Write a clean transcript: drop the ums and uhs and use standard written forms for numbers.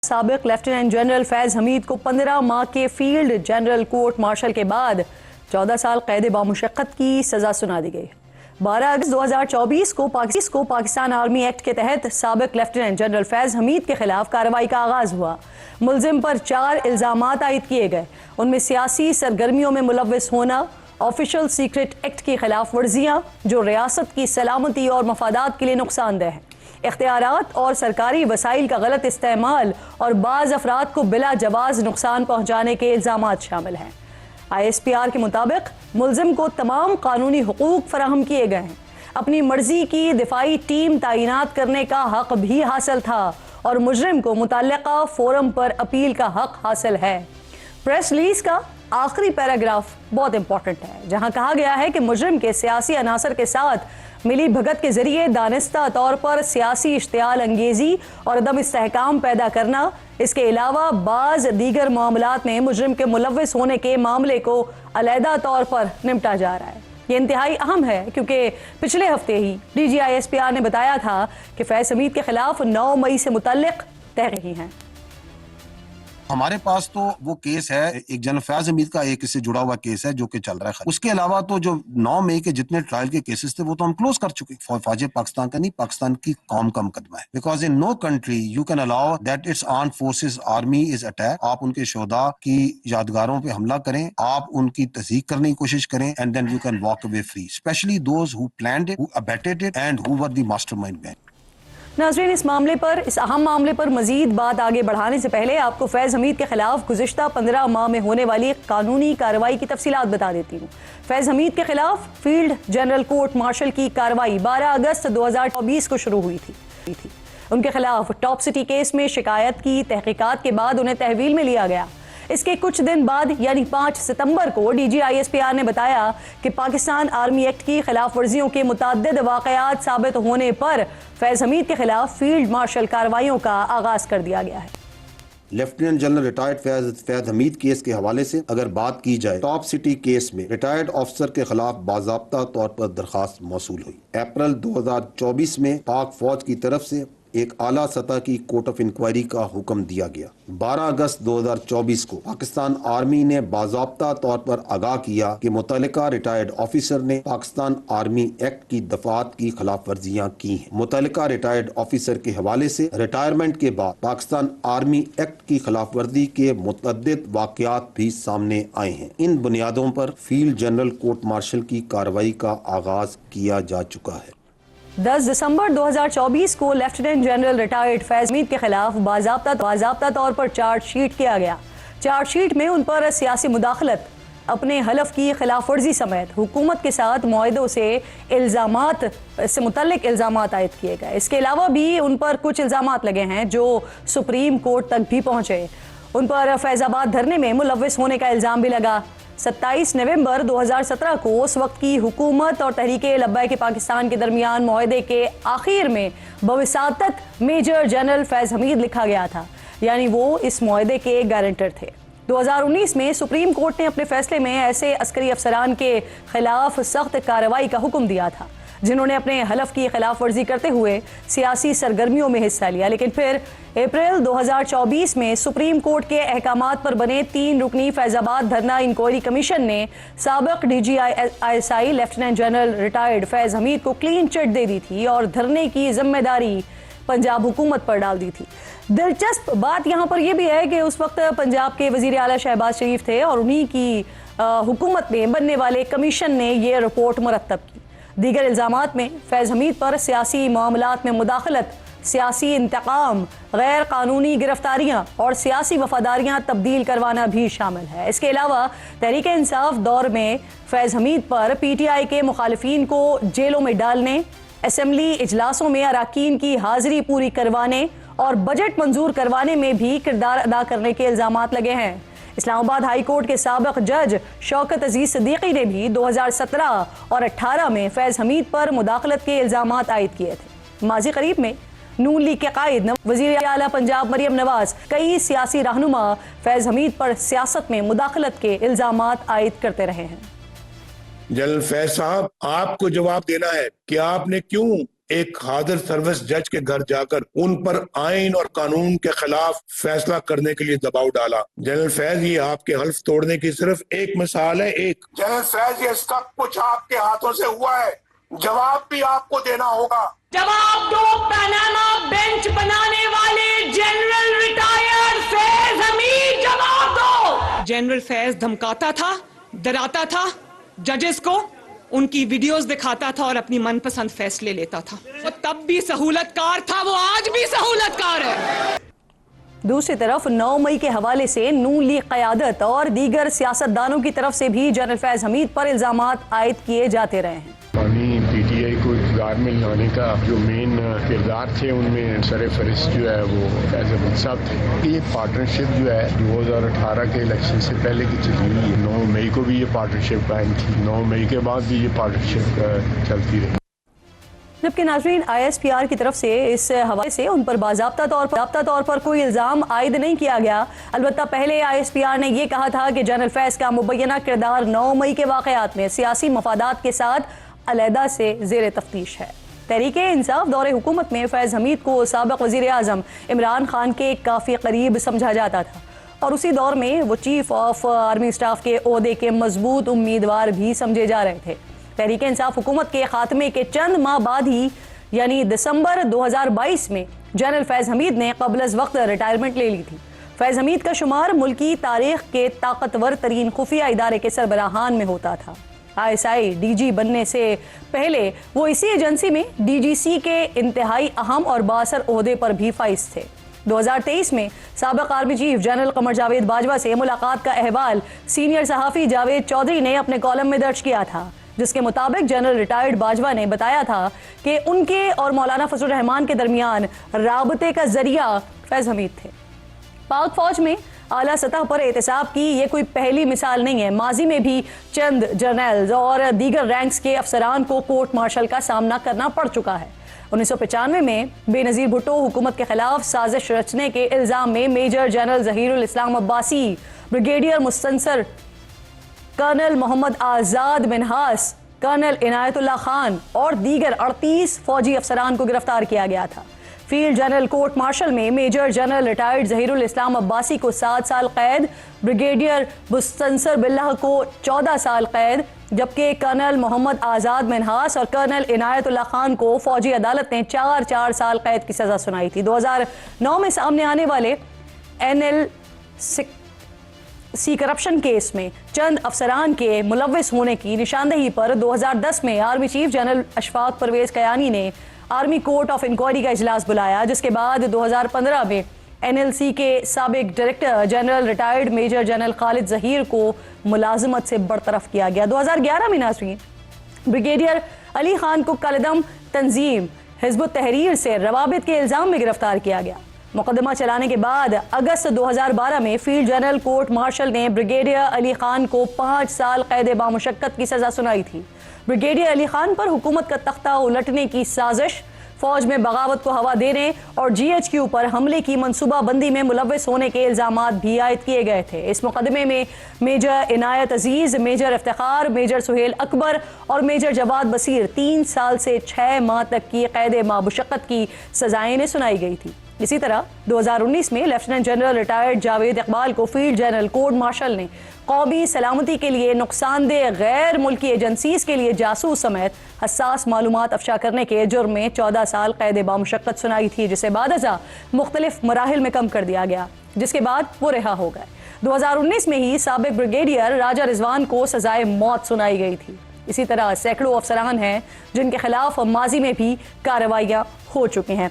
سابق lieutenant general فیض حمید کو 15 ماہ کے field general court marshal K بعد 14 سال قید بامشقت کی سزا سنا دی گئی۔ 12 اگست 2024 کو پاکستان آرمی ایکٹ کے تحت سابق لیفٹیننٹ جنرل فیض حمید کے خلاف کارروائی کا آغاز ہوا۔ ملزم پر 4 الزامات عائد کیے گئے، ان میں سیاسی سرگرمیوں میں ملوث ہونا، آفیشل سیکرٹ ایکٹ کی خلاف ورزیاں جو ریاست کی سلامتی اور مفادات کے لیے نقصان دہ ہیں، اختیارات اور سرکاری وسائل کا غلط استعمال اور بعض افراد کو بلا جواز نقصان پہنچانے کے الزامات شامل ہیں۔ ISPR کے مطابق ملزم کو تمام قانونی حقوق فراہم کیے گئے ہیں، اپنی مرضی کی دفاعی ٹیم تعینات کرنے کا حق بھی حاصل تھا اور مجرم کو متعلقہ فورم پر اپیل کا حق حاصل ہے۔ پریس ریلیز کا آخری پیراگراف بہت امپورٹنٹ ہے، جہاں کہا گیا ہے کہ مجرم کے سیاسی عناصر کے ساتھ ملی بھگت کے ذریعے دانستہ طور پر سیاسی اشتعال انگیزی اور عدم استحکام پیدا کرنا، اس کے علاوہ بعض دیگر معاملات میں مجرم کے ملوث ہونے کے معاملے کو علیحدہ طور پر نمٹا جا رہا ہے۔ یہ انتہائی اہم ہے کیونکہ پچھلے ہفتے ہی DG ISPR نے بتایا تھا کہ فیض حمید کے خلاف 9 مئی سے متعلق تحقیقیں ہیں۔ ہمارے پاس تو وہ کیس ہے، ایک جنرل فیض حمید کا ایک اس سے جڑا ہوا کیس ہے جو کہ چل رہا ہے۔ اس کے علاوہ تو جو 9 مئی کے جتنے ٹرائل کے کیسز تھے وہ تو ہم کلوز کر چکے۔ فوج پاکستان کا نہیں، پاکستان کی قوم کا مقدمہ ہے۔ Because in no country you can allow that it's armed forces army is attack. آپ ان کے شہداء کی یادگاروں پہ حملہ کریں، آپ ان کی تصدیق کرنے کی کوشش کریں and then you can walk away free, especially those who planned it, who abetted it and who were the mastermind behind بیہائنڈ۔ ناظرین، اس اہم معاملے پر مزید بات آگے بڑھانے سے پہلے آپ کو فیض حمید کے خلاف گزشتہ 15 ماہ میں ہونے والی قانونی کارروائی کی تفصیلات بتا دیتی ہوں۔ فیض حمید کے خلاف فیلڈ جنرل کورٹ مارشل کی کارروائی 12 اگست 2024 کو شروع ہوئی تھی۔ ان کے خلاف ٹاپ سٹی کیس میں شکایت کی تحقیقات کے بعد انہیں تحویل میں لیا گیا۔ اس کے کچھ دن بعد یعنی 5 ستمبر کو DG ISPR نے بتایا کہ پاکستان آرمی ایکٹ کی خلاف ورزیوں کے متعدد واقعات ثابت ہونے پر فیض حمید کے خلاف فیلڈ مارشل کارروائیوں کا آغاز کر دیا گیا ہے۔ لیفٹیننٹ جنرل ریٹائرڈ فیض حمید کیس کے حوالے سے اگر بات کی جائے، ٹاپ سٹی کیس میں ریٹائرڈ آفیسر کے خلاف باضابطہ طور پر درخواست موصول ہوئی۔ اپریل 2024 میں پاک فوج کی طرف سے ایک اعلیٰ سطح کی کورٹ آف انکوائری کا حکم دیا گیا۔ 12 اگست 2024 کو پاکستان آرمی نے باضابطہ طور پر آگاہ کیا کہ متعلقہ ریٹائرڈ آفیسر نے پاکستان آرمی ایکٹ کی دفعات کی خلاف ورزیاں کی ہیں۔ متعلقہ ریٹائرڈ آفیسر کے حوالے سے ریٹائرمنٹ کے بعد پاکستان آرمی ایکٹ کی خلاف ورزی کے متعدد واقعات بھی سامنے آئے ہیں۔ ان بنیادوں پر فیلڈ جنرل کورٹ مارشل کی کارروائی کا آغاز کیا جا چکا ہے۔ 10 دسمبر 2024 کو لیفٹیننٹ جنرل ریٹائرڈ فیض حمید کے خلاف باضابطہ طور پر چارج شیٹ کیا گیا۔ چارج شیٹ میں ان پر سیاسی مداخلت، اپنے حلف کی خلاف ورزی سمیت حکومت کے ساتھ معاہدوں سے متعلق الزامات عائد کیے گئے۔ اس کے علاوہ بھی ان پر کچھ الزامات لگے ہیں جو سپریم کورٹ تک بھی پہنچے۔ ان پر فیض آباد دھرنے میں ملوث ہونے کا الزام بھی لگا۔ 27 نومبر 2017 کو اس وقت کی حکومت اور تحریک لبیک پاکستان کے درمیان معاہدے کے آخر میں بوساطت میجر جنرل فیض حمید لکھا گیا تھا، یعنی وہ اس معاہدے کے گارنٹر تھے۔ 2019 میں سپریم کورٹ نے اپنے فیصلے میں ایسے عسکری افسران کے خلاف سخت کارروائی کا حکم دیا تھا جنہوں نے اپنے حلف کی خلاف ورزی کرتے ہوئے سیاسی سرگرمیوں میں حصہ لیا، لیکن پھر اپریل 2024 میں سپریم کورٹ کے احکامات پر بنے 3 رکنی فیض آباد دھرنا انکوائری کمیشن نے سابق DG ISI lieutenant general retired Faiz Hameed کو کلین چٹ دے دی تھی اور دھرنے کی ذمہ داری پنجاب حکومت پر ڈال دی تھی۔ دلچسپ بات یہاں پر یہ بھی ہے کہ اس وقت پنجاب کے وزیر اعلیٰ شہباز شریف تھے اور انہی کی حکومت میں بننے والے کمیشن نے یہ رپورٹ مرتب کی۔ دیگر الزامات میں فیض حمید پر سیاسی معاملات میں مداخلت، سیاسی انتقام، غیر قانونی گرفتاریاں اور سیاسی وفاداریاں تبدیل کروانا بھی شامل ہے۔ اس کے علاوہ تحریک انصاف دور میں فیض حمید پر PTI کے مخالفین کو جیلوں میں ڈالنے، اسمبلی اجلاسوں میں اراکین کی حاضری پوری کروانے اور بجٹ منظور کروانے میں بھی کردار ادا کرنے کے الزامات لگے ہیں۔ اسلام آباد ہائی کورٹ کے سابق جج شوکت عزیز صدیقی نے بھی 2017 اور 18 میں فیض حمید پر مداخلت کے الزامات عائد کیے تھے۔ ماضی قریب میں نون لیگ کے قائد وزیر اعلیٰ پنجاب مریم نواز، کئی سیاسی رہنما فیض حمید پر سیاست میں مداخلت کے الزامات عائد کرتے رہے ہیں۔ جنرل فیض صاحب، آپ کو جواب دینا ہے کہ آپ نے کیوں ایک حاضر سروس جج کے گھر جا کر ان پر آئین اور قانون کے خلاف فیصلہ کرنے کے لیے دباؤ ڈالا. جنرل فیض یہ آپ کے حلف توڑنے کی صرف ایک مثال ہے. ایک جنرل فیض یہ سب کچھ آپ کے ہاتھوں سے ہوا ہے, جواب بھی آپ کو دینا ہوگا. جواب دو پاناما بینچ بنانے والے جنرل ریٹائرڈ فیض حمید, جواب دو. جنرل فیض دھمکاتا تھا, ڈراتا تھا ججز کو, ان کی ویڈیوز دکھاتا تھا اور اپنی من پسند فیصلے لیتا تھا. وہ تب بھی سہولت کار تھا, وہ آج بھی سہولت کار ہے. دوسری طرف 9 مئی کے حوالے سے نون لیگ قیادت اور دیگر سیاستدانوں کی طرف سے بھی جنرل فیض حمید پر الزامات عائد کیے جاتے رہے ہیں. پی ٹی آئی کو اقتدار میں لانے کا جو مین کردار تھے ان میں سر فہرست جو ہے وہ فیض حمید صاحب تھے. یہ پارٹنرشپ جو ہے 2018 کے الیکشن سے پہلے کی چلی ہوئی ہے. 9 مئی کو بھی یہ پارٹنرشپ قائم تھی, 9 مئی کے بعد بھی یہ پارٹنرشپ چلتی رہی. جبکہ ناظرین ISPR کی طرف سے اس حوالے سے ان پر باضابطہ طور پر کوئی الزام عائد نہیں کیا گیا. البتہ پہلے ISPR نے یہ کہا تھا کہ جنرل فیض کا مبینہ کردار 9 مئی کے واقعات میں سیاسی مفادات کے ساتھ علیحدہ سے زیر تفتیش ہے. تحریک انصاف دور حکومت میں فیض حمید کو سابق وزیر اعظم عمران خان کے کافی قریب سمجھا جاتا تھا اور اسی دور میں وہ چیف آف آرمی سٹاف کے عہدے کے مضبوط امیدوار بھی سمجھے جا رہے تھے. تحریک انصاف حکومت کے خاتمے کے چند ماہ بعد ہی یعنی دسمبر 2022 میں جنرل فیض حمید نے قبل از وقت ریٹائرمنٹ لے لی تھی. فیض حمید کا شمار ملکی تاریخ کے طاقتور ترین خفیہ ادارے کے سربراہان میں ہوتا تھا. ISI DG بننے سے پہلے وہ اسی ایجنسی میں DGC کے انتہائی اہم اور بااثر عہدے پر بھی فائز تھے. 2023 میں سابق army chief general Qamar Javed Bajwa سے ملاقات کا احوال سینئر صحافی جاوید چودھری نے اپنے کالم میں درج کیا تھا, جس کے مطابق جنرل ریٹائرڈ باجوہ نے بتایا تھا کہ ان کے اور مولانا فضل الرحمان کے درمیان رابطے کا ذریعہ فیض حمید تھے. پاک فوج میں اعلیٰ سطح پر احتساب کی یہ کوئی پہلی مثال نہیں ہے. ماضی میں بھی چند جرنیلز اور دیگر رینکس کے افسران کو کورٹ مارشل کا سامنا کرنا پڑ چکا ہے. 1995 میں بے نظیر بھٹو حکومت کے خلاف سازش رچنے کے الزام میں میجر جنرل ظہیر الاسلام عباسی, بریگیڈیئر مستنصر کرنل محمد آزاد منہاس, کرنل عنایت اللہ خان اور دیگر 38 فوجی افسران کو گرفتار کیا گیا تھا. فیلڈ جنرل کورٹ مارشل میں میجر جنرل ریٹائرڈ ظہیر الاسلام عباسی کو 7 سال قید, بریگیڈیئر مستنصر باللہ کو 14 سال قید, جبکہ کرنل محمد آزاد منہاس اور کرنل عنایت اللہ خان کو فوجی عدالت نے 4 سال قید کی سزا سنائی تھی. 2009 میں سامنے آنے والے NLC کرپشن کیس میں چند افسران کے ملوث ہونے کی نشاندہی پر 2010 میں army chief general Ashfaq Pervez Kayani نے آرمی کورٹ آف انکوائری کا اجلاس بلایا, جس کے بعد 2015 میں NLC کے سابق director general retired major general Khalid Zaheer کو ملازمت سے برطرف کیا گیا. 2011 میں ناظرین بریگیڈیئر علی خان کو کالعدم تنظیم حزب التحریر سے روابط کے الزام میں گرفتار کیا گیا. مقدمہ چلانے کے بعد اگست 2012 میں فیلڈ جنرل کورٹ مارشل نے بریگیڈیئر علی خان کو 5 سال قید بامشقت کی سزا سنائی تھی. بریگیڈیئر علی خان پر حکومت کا تختہ الٹنے کی سازش, فوج میں بغاوت کو ہوا دینے اور GHQ پر حملے کی منصوبہ بندی میں ملوث ہونے کے الزامات بھی عائد کیے گئے تھے. اس مقدمے میں میجر عنایت عزیز, میجر افتخار, میجر سہیل اکبر اور میجر جواد بصیر 3 سال سے 6 ماہ تک کی قید مامشقت کی سزائیں انہیں سنائی گئی تھی. اسی طرح 2019 میں lieutenant general retired Javed Iqbal کو فیلڈ جنرل کورٹ مارشل نے قومی سلامتی کے لیے نقصان دہ غیر ملکی ایجنسیز کے لیے جاسوس سمیت حساس معلومات افشا کرنے کے جرم میں 14 سال قید بامشقت سنائی تھی, جسے بعد ازاں مختلف مراحل میں کم کر دیا گیا, جس کے بعد وہ رہا ہو گئے. 2019 میں ہی سابق بریگیڈیئر راجہ رضوان کو سزائے موت سنائی گئی تھی. اسی طرح سینکڑوں افسران ہیں جن کے خلاف ماضی میں بھی کارروائیاں ہو چکی ہیں.